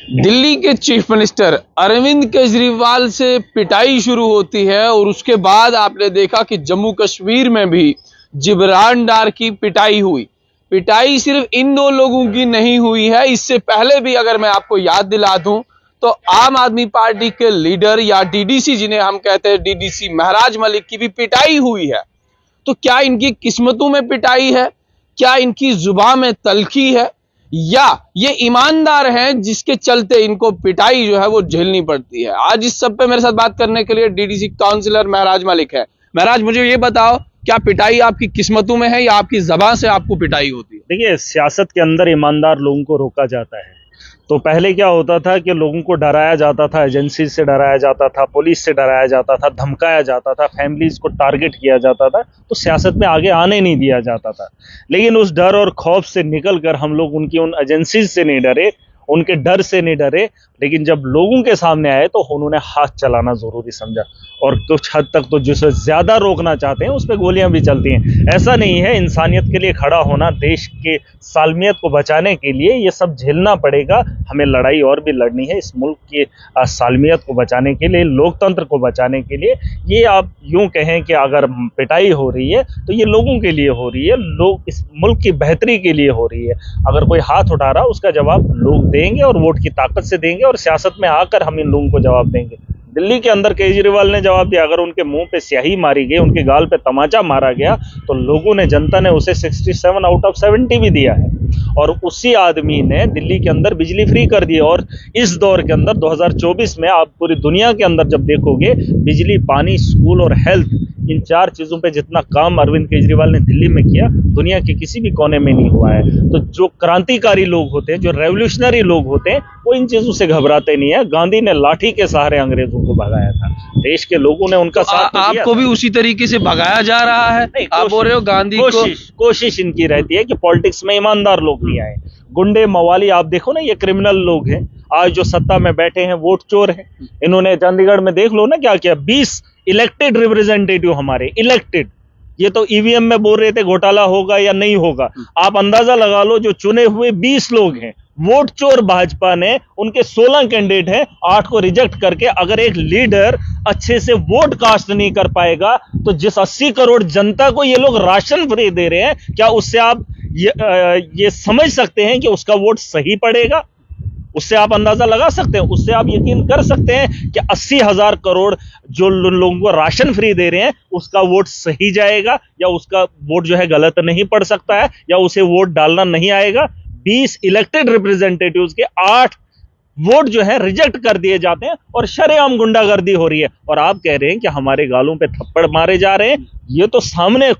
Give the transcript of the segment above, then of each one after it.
दिल्ली के chief minister Arvind Kejriwal से पिटाई शुरू होती है और उसके बाद आपने देखा कि जम्मू कश्मीर में भी जिब्रान डार की पिटाई हुई। पिटाई सिर्फ इन दो लोगों की नहीं हुई है, इससे पहले भी अगर मैं आपको याद दिला दूं तो आम आदमी पार्टी के लीडर या डीडीसी जिन्हें हम कहते हैं डीडीसी महराज मलिक की भी पिटाई हुई है। तो क्या इनकी किस्मतों में पिटाई है, क्या इनकी जुबान में तलखी है, या ये ईमानदार हैं जिसके चलते इनको पिटाई जो है वो झेलनी पड़ती है? आज इस सब पे मेरे साथ बात करने के लिए डीडीसी काउंसलर महराज मलिक है। महराज, मुझे ये बताओ, क्या पिटाई आपकी किस्मतों में है या आपकी जबान से आपको पिटाई होती है? देखिए, सियासत के अंदर ईमानदार लोगों को रोका जाता है। तो पहले क्या होता था कि लोगों को डराया जाता था, एजेंसी से डराया जाता था, पुलिस से डराया जाता था, धमकाया जाता था, फैमिलीज को टारगेट किया जाता था, तो सियासत में आगे आने नहीं दिया जाता था। लेकिन उस डर और खौफ से निकलकर हम लोग उनकी उन एजेंसीज से नहीं डरे, उनके डर से नहीं डरे, लेकिन जब लोगों के सामने आए तो उन्होंने हाथ चलाना जरूरी समझा और कुछ हद तक तो जिसे ज्यादा रोकना चाहते हैं उस पर गोलियां भी चलती हैं। ऐसा नहीं है, इंसानियत के लिए खड़ा होना, देश के सालमियत को बचाने के लिए ये सब झेलना पड़ेगा। हमें लड़ाई और भी लड़नी है इस मुल्क की सालमियत को बचाने के लिए, लोकतंत्र को बचाने के लिए। ये आप यूं कहें कि अगर पिटाई हो रही है तो ये लोगों के लिए हो रही है, लोग इस मुल्क की बेहतरी के लिए हो रही है। अगर कोई हाथ उठा रहा उसका जवाब लोग देंगे और वोट की ताकत से देंगे और सियासत में आकर हम इन लोगों को जवाब देंगे। दिल्ली के अंदर केजरीवाल ने जवाब दिया, अगर उनके मुंह पे स्याही मारी गई, उनके गाल पे तमाचा मारा गया, तो लोगों ने, जनता ने उसे 67 आउट ऑफ 70 भी दिया है। और उसी आदमी ने दिल्ली के अंदर बिजली फ्री कर दी। और इस दौर के अंदर 2024 में आप पूरी दुनिया के अंदर जब देखोगे, बिजली, पानी, स्कूल और हेल्थ, इन चार चीजों पे जितना काम अरविंद केजरीवाल ने दिल्ली में किया, दुनिया के किसी भी कोने में नहीं हुआ है। तो जो क्रांतिकारी लोग होते हैं, जो रेवोल्यूशनरी लोग होते हैं, वो इन चीजों से घबराते नहीं है। गांधी ने लाठी के सहारे अंग्रेजों को भगाया था, देश के लोगों ने उनका साथ दिया। आपको भी उसी तरीके से भगाया जा रहा है? आप बोल रहे हो गांधी कोशिश इनकी रहती है कि पॉलिटिक्स में ईमानदार लोग नहीं आए। गुंडे, मवाली, आप देखो ना, ये क्रिमिनल लोग हैं। आज जो सत्ता में बैठे हैं वोट चोर हैं। इन्होंने चंडीगढ़ में देख लो ना क्या किया, 20 इलेक्टेड रिप्रेजेंटेटिव हमारे इलेक्टेड, ये तो ईवीएम में बोल रहे थे घोटाला होगा या नहीं होगा। आप अंदाजा लगा लो, जो चुने हुए 20 लोग हैं, वोट चोर भाजपा ने, उनके 16 कैंडिडेट हैं, 8 को रिजेक्ट करके। अगर एक लीडर अच्छे से वोट कास्ट नहीं कर पाएगा तो जिस 80 करोड़ जनता को ये लोग राशन फ्री दे रहे हैं, क्या उससे आप ये समझ सकते हैं कि उसका वोट सही पड़ेगा? उससे आप अंदाजा लगा सकते हैं, उससे आप यकीन कर सकते हैं कि 80,000 करोड़ जो लोगों को राशन फ्री दे रहे हैं, उसका वोट सही जाएगा या उसका वोट जो है गलत नहीं पड़ सकता है, या उसे वोट डालना नहीं आएगा। 20 इलेक्टेड रिप्रेजेंटेटिव्स के 8 वोट जो है रिजेक्ट कर दिए जाते हैं और शरेआम गुंडागर्दी हो रही है। और आप कह रहे हैं कि हमारे गालों पे थप्पड़ मारे जा रहे हैं। ये तो सामने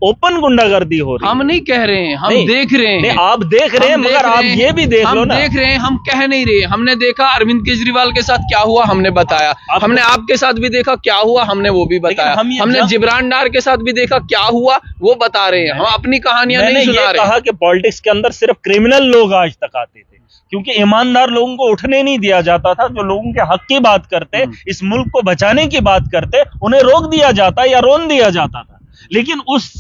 ओपन गुंडागर्दी हो रही है। हम नहीं कह रहे हैं, हम देख रहे हैं। आप देख रहे हैं, मगर आप ये भी देख लो ना। हम देख रहे हैं, हम कह नहीं रहे। हमने देखा अरविंद केजरीवाल के साथ क्या हुआ, हमने बताया। हमने आपके साथ भी देखा क्या हुआ, हमने वो भी बताया। हमने जिब्रान डार के साथ भी देखा क्या हुआ, वो बता रहे हैं। हम अपनी कहानियां नहीं सुना रहे। कहा कि पॉलिटिक्स के अंदर सिर्फ क्रिमिनल लोग आज तक आते थे, क्योंकि ईमानदार लोगों को उठने नहीं दिया जाता था। जो लोगों के हक की बात करते, इस मुल्क को बचाने की बात करते, उन्हें रोक दिया जाता या रोन दिया जाता था। लेकिन उस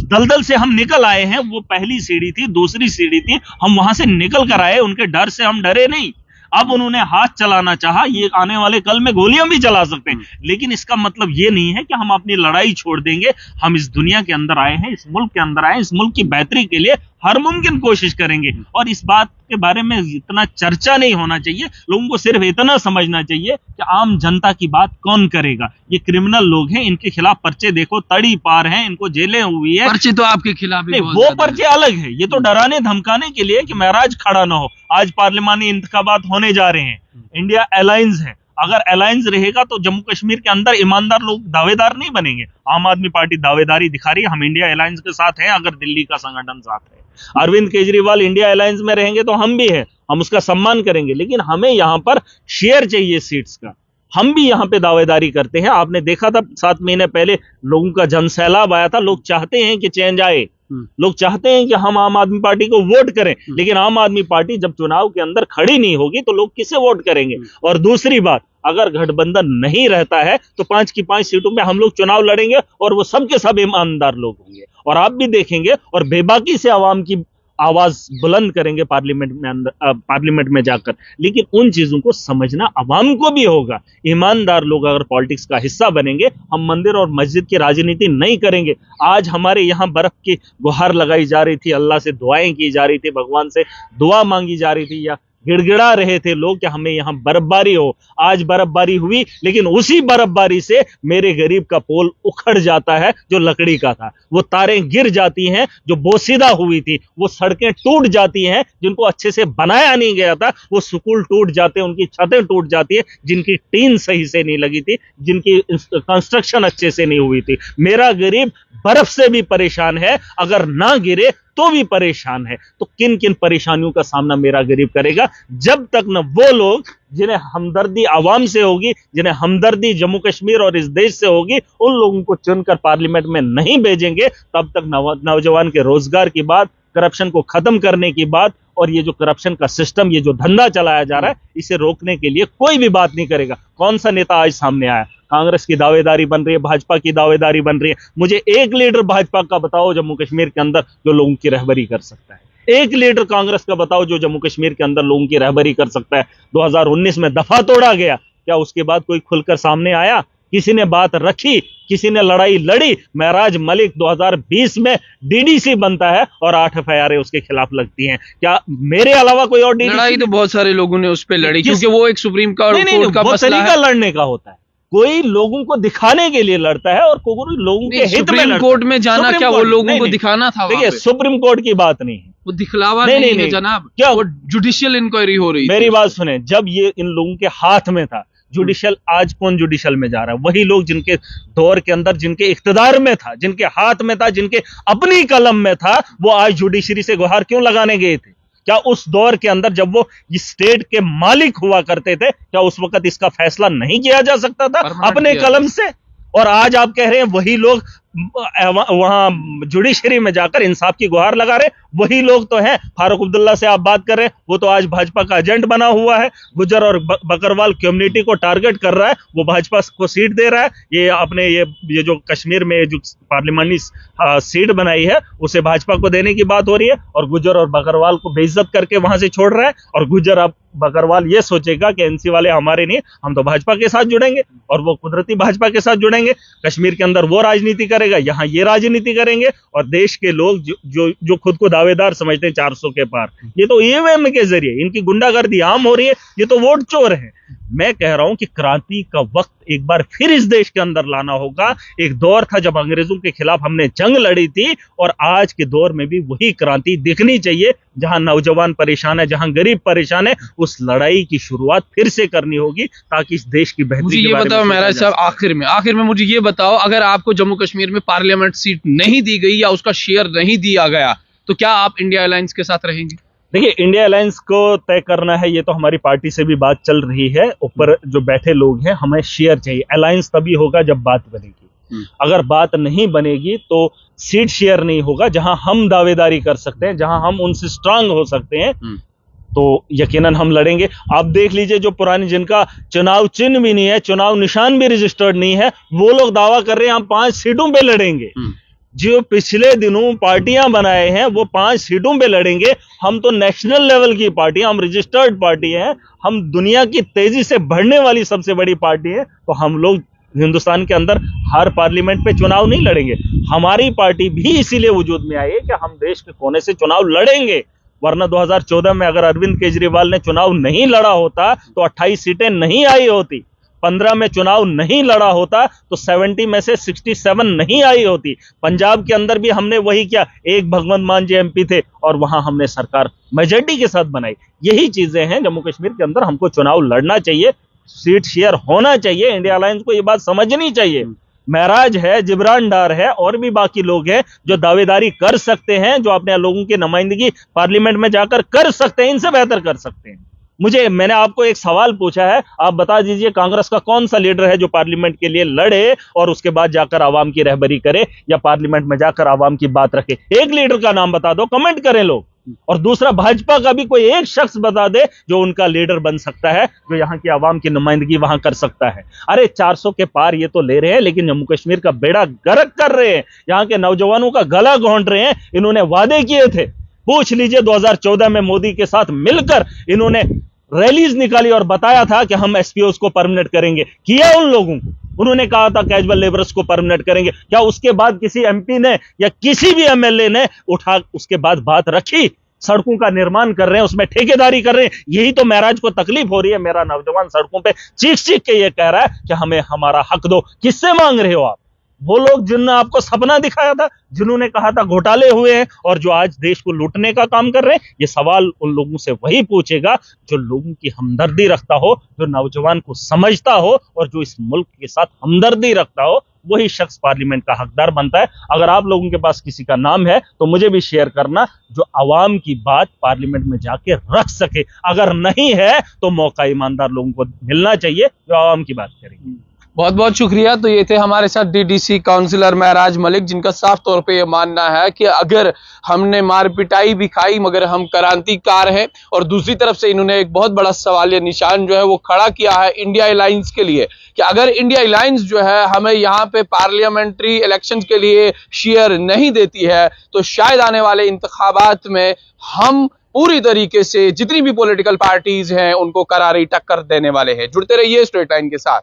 दलदल से हम निकल आए हैं। वो पहली सीढ़ी थी, दूसरी सीढ़ी थी, हम वहां से निकल कर आए। उनके डर से हम डरे नहीं। अब उन्होंने हाथ चलाना चाहा, ये आने वाले कल में गोलियां भी चला सकते हैं, लेकिन इसका मतलब ये नहीं है कि हम अपनी लड़ाई छोड़ देंगे। हम इस दुनिया के अंदर आए हैं, इस मुल्क के अंदर आए, इस मुल्क की बेहतरी के लिए हर मुमकिन कोशिश करेंगे। और इस बात के बारे में इतना चर्चा नहीं होना चाहिए। लोगों को सिर्फ इतना समझना चाहिए कि आम जनता की बात कौन करेगा। ये क्रिमिनल लोग हैं, इनके खिलाफ पर्चे देखो, तड़ी पार हैं, इनको जेलें हुई है। पर्चे तो आपके खिलाफ ही वो पर्चे अलग है। ये तो डराने धमकाने के लिए कि महराज खड़ा ना हो। आज पार्लिमानी इंतखाबात होने जा रहे हैं, इंडिया अलायंस है। अगर अलायंस रहेगा तो जम्मू कश्मीर के अंदर ईमानदार लोग दावेदार नहीं बनेंगे। आम आदमी पार्टी दावेदारी दिखा रही है, हम इंडिया अलायंस के साथ हैं। अगर दिल्ली का संगठन साथ है, अरविंद केजरीवाल इंडिया अलायंस में रहेंगे तो हम भी हैं, हम उसका सम्मान करेंगे। लेकिन हमें यहाँ पर शेयर चाहिए सीट्स का। हम भी यहाँ पे दावेदारी करते हैं। आपने देखा था 7 महीने पहले लोगों का जनसैलाब आया था। लोग चाहते हैं कि चेंज आए, लोग चाहते हैं कि हम आम आदमी पार्टी को वोट करें। लेकिन आम आदमी पार्टी जब चुनाव के अंदर खड़ी नहीं होगी तो लोग किसे वोट करेंगे? और दूसरी बात, अगर गठबंधन नहीं रहता है तो 5 की 5 सीटों पे हम लोग चुनाव लड़ेंगे और वो सब के सब ईमानदार लोग होंगे। और आप भी देखेंगे, और बेबाकी से आवाम की आवाज बुलंद करेंगे पार्लियामेंट में जाकर। लेकिन उन चीजों को समझना अवाम को भी होगा। ईमानदार लोग अगर पॉलिटिक्स का हिस्सा बनेंगे, हम मंदिर और मस्जिद की राजनीति नहीं करेंगे। आज हमारे यहाँ बर्फ की गुहार लगाई जा रही थी, अल्लाह से दुआएं की जा रही थी, भगवान से दुआ मांगी जा रही थी, या गिड़गिड़ा रहे थे लोग कि हमें यहाँ बर्फबारी हो। आज बर्फबारी हुई, लेकिन उसी बर्फबारी से मेरे गरीब का पोल उखड़ जाता है जो लकड़ी का था, वो तारें गिर जाती हैं जो बोसीदा हुई थी, वो सड़कें टूट जाती हैं जिनको अच्छे से बनाया नहीं गया था, वो स्कूल टूट जाते हैं, उनकी छतें टूट जाती है जिनकी टीन सही से नहीं लगी थी, जिनकी कंस्ट्रक्शन अच्छे से नहीं हुई थी। मेरा गरीब बर्फ से भी परेशान है, अगर ना गिरे तो भी परेशान है। तो किन किन परेशानियों का सामना मेरा गरीब करेगा? जब तक न वो लोग जिन्हें हमदर्दी आवाम से होगी, जिन्हें हमदर्दी जम्मू कश्मीर और इस देश से होगी, उन लोगों को चुनकर पार्लियामेंट में नहीं भेजेंगे, तब तक नौजवान के रोजगार की बात, करप्शन को खत्म करने की बात, और ये जो करप्शन का सिस्टम, ये जो धंधा चलाया जा रहा है, इसे रोकने के लिए कोई भी बात नहीं करेगा। कौन सा नेता आज सामने आया? कांग्रेस की दावेदारी बन रही है, भाजपा की दावेदारी बन रही है। मुझे एक लीडर भाजपा का बताओ जम्मू कश्मीर के अंदर जो लोगों की रहबरी कर सकता है। एक लीडर कांग्रेस का बताओ जो जम्मू कश्मीर के अंदर लोगों की रहबरी कर सकता है। 2019 में दफा तोड़ा गया, क्या उसके बाद कोई खुलकर सामने आया? किसी ने बात रखी? किसी ने लड़ाई लड़ी? महराज मलिक 2020 में डीडीसी बनता है और 8 एफआईआर उसके खिलाफ लगती हैं। क्या मेरे अलावा कोई और डीडीसी? लड़ाई तो बहुत सारे लोगों ने उस पर लड़ी, क्योंकि वो एक सुप्रीम कोर्ट का मसला है। तरीका लड़ने का होता है, कोई लोगों को दिखाने के लिए लड़ता है और कोई लोगों के हित में सुप्रीम कोर्ट में जाना क्या वो लोगों को दिखाना था? देखिए, सुप्रीम कोर्ट की बात नहीं है, वो दिखलावा नहीं है जनाब, क्या वो जुडिशियल इंक्वायरी हो रही? मेरी बात सुने, जब ये इन लोगों के हाथ में था जुडिशियल, आज कौन जुडिशियल में जा रहा है? वही लोग जिनके दौर के अंदर, जिनके इख्तिदार में था, जिनके हाथ में था, जिनके अपनी कलम में था, वो आज जुडिशरी से गुहार क्यों लगाने गए थे? क्या उस दौर के अंदर जब वो इस स्टेट के मालिक हुआ करते थे, क्या उस वक्त इसका फैसला नहीं किया जा सकता था अपने कलम से? और आज आप कह रहे हैं वही लोग वहां जुडिशरी में जाकर इंसाफ की गुहार लगा रहे, वही लोग तो हैं। फारूक अब्दुल्ला से आप बात कर रहे हैं, वो तो आज भाजपा का एजेंट बना हुआ है, गुज्जर और बकरवाल कम्युनिटी को टारगेट कर रहा है, वो भाजपा को सीट दे रहा है। ये अपने ये जो कश्मीर में जो पार्लियामानी सीट बनाई है उसे भाजपा को देने की बात हो रही है, और गुज्जर और बकरवाल को बेइज्जत करके वहां से छोड़ रहा है। और गुज्जर अब बकरवाल ये सोचेगा कि एनसी वाले हमारे नहीं, हम तो भाजपा के साथ जुड़ेंगे, और वो कुदरती भाजपा के साथ जुड़ेंगे। कश्मीर के अंदर वो राजनीति करेगा, यहाँ ये राजनीति करेंगे, और देश के लोग जो खुद को दावेदार समझते हैं 400 के पार, ये तो ईवीएम के जरिए इनकी गुंडागर्दी आम हो रही है, ये तो वोट चोर है। मैं कह रहा हूं कि क्रांति का वक्त एक बार फिर इस देश के अंदर लाना होगा। एक दौर था जब अंग्रेजों के खिलाफ हमने जंग लड़ी थी, और आज के दौर में भी वही क्रांति दिखनी चाहिए। जहां नौजवान परेशान है, जहां गरीब परेशान है, उस लड़ाई की शुरुआत फिर से करनी होगी, ताकि इस देश की बेहतरी के बारे में बताओ। महाराज साहब, आखिर में मुझे ये बताओ, अगर आपको जम्मू कश्मीर में पार्लियामेंट सीट नहीं दी गई या उसका शेयर नहीं दिया गया, तो क्या आप इंडिया अलायंस के साथ रहेंगे? देखिए, इंडिया अलायंस को तय करना है, ये तो हमारी पार्टी से भी बात चल रही है। ऊपर जो बैठे लोग हैं, हमें शेयर चाहिए। अलायंस तभी होगा जब बात बनेगी। अगर बात नहीं बनेगी तो सीट शेयर नहीं होगा। जहां हम दावेदारी कर सकते हैं, जहां हम उनसे स्ट्रांग हो सकते हैं, तो यकीनन हम लड़ेंगे। आप देख लीजिए, जो पुरानी, जिनका चुनाव चिन्ह भी नहीं है, चुनाव निशान भी रजिस्टर्ड नहीं है, वो लोग दावा कर रहे हैं हम 5 सीटों पे लड़ेंगे। जो पिछले दिनों पार्टियां बनाए हैं वो 5 सीटों पे लड़ेंगे। हम तो नेशनल लेवल की पार्टी, हम रजिस्टर्ड पार्टी हैं, हम दुनिया की तेजी से बढ़ने वाली सबसे बड़ी पार्टी है। तो हम लोग हिंदुस्तान के अंदर हर पार्लियामेंट पे चुनाव नहीं लड़ेंगे। हमारी पार्टी भी इसीलिए वजूद में आई है कि हम देश के कोने से चुनाव लड़ेंगे। वरना 2014 में अगर अरविंद केजरीवाल ने चुनाव नहीं लड़ा होता तो 28 सीटें नहीं आई होती। 15 में चुनाव नहीं लड़ा होता तो 70 में से 67 नहीं आई होती। पंजाब के अंदर भी हमने वही किया, एक भगवंत मान जी एमपी थे और वहां हमने सरकार मेजॉरिटी के साथ बनाई। यही चीजें हैं। जम्मू कश्मीर के अंदर हमको चुनाव लड़ना चाहिए, सीट शेयर होना चाहिए। इंडिया अलायंस को ये बात समझनी चाहिए। महराज है, जिब्रान डार है, और भी बाकी लोग हैं जो दावेदारी कर सकते हैं, जो अपने लोगों की नुमाइंदगी पार्लियामेंट में जाकर कर सकते हैं, इनसे बेहतर कर सकते हैं। मैंने आपको एक सवाल पूछा है, आप बता दीजिए कांग्रेस का कौन सा लीडर है जो पार्लियामेंट के लिए लड़े और उसके बाद जाकर आवाम की रहबरी करे या पार्लियामेंट में जाकर आवाम की बात रखे। एक लीडर का नाम बता दो, कमेंट करें लोग। और दूसरा, भाजपा का भी कोई एक शख्स बता दे जो उनका लीडर बन सकता है, जो यहाँ की आवाम की नुमाइंदगी वहां कर सकता है। अरे 400 के पार ये तो ले रहे हैं, लेकिन जम्मू कश्मीर का बेड़ा गर्क कर रहे हैं, यहाँ के नौजवानों का गला घोंट रहे हैं। इन्होंने वादे किए थे पूछ लीजिए 2014 में मोदी के साथ मिलकर इन्होंने रैलीज निकाली और बताया था कि हम एसपीओस को परमानेंट करेंगे। किया उन लोगों को, उन्होंने कहा था कैजुअल लेबरर्स को परमानेंट करेंगे। क्या उसके बाद किसी एमपी ने या किसी भी एमएलए ने उठा उसके बाद बात रखी? सड़कों का निर्माण कर रहे हैं, उसमें ठेकेदारी कर रहे हैं। यही तो महराज को तकलीफ हो रही है। मेरा नौजवान सड़कों पे चीख चीख के ये कह रहा है कि हमें हमारा हक दो। किससे मांग रहे हो आप? वो लोग जिन्होंने आपको सपना दिखाया था, जिन्होंने कहा था घोटाले हुए हैं और जो आज देश को लूटने का काम कर रहे हैं, ये सवाल उन लोगों से वही पूछेगा जो लोगों की हमदर्दी रखता हो, जो नौजवान को समझता हो और जो इस मुल्क के साथ हमदर्दी रखता हो। वही शख्स पार्लियामेंट का हकदार बनता है। अगर आप लोगों के पास किसी का नाम है तो मुझे भी शेयर करना, जो अवाम की बात पार्लियामेंट में जाके रख सके। अगर नहीं है तो मौका ईमानदार लोगों को मिलना चाहिए जो अवाम की बात करेंगे। बहुत बहुत शुक्रिया। तो ये थे हमारे साथ डीडीसी काउंसलर महराज मलिक, जिनका साफ तौर पे ये मानना है कि अगर हमने मार पिटाई भी खाई मगर हम क्रांतिकार हैं। और दूसरी तरफ से इन्होंने एक बहुत बड़ा सवालिया निशान जो है वो खड़ा किया है इंडिया अलायंस के लिए, कि अगर इंडिया अलायंस जो है हमें यहाँ पे पार्लियामेंट्री इलेक्शन के लिए शेयर नहीं देती है तो शायद आने वाले इंतखाबात में हम पूरी तरीके से जितनी भी पॉलिटिकल पार्टीज हैं उनको करारी टक्कर देने वाले हैं। जुड़ते रहिए स्ट्रेट लाइन के साथ।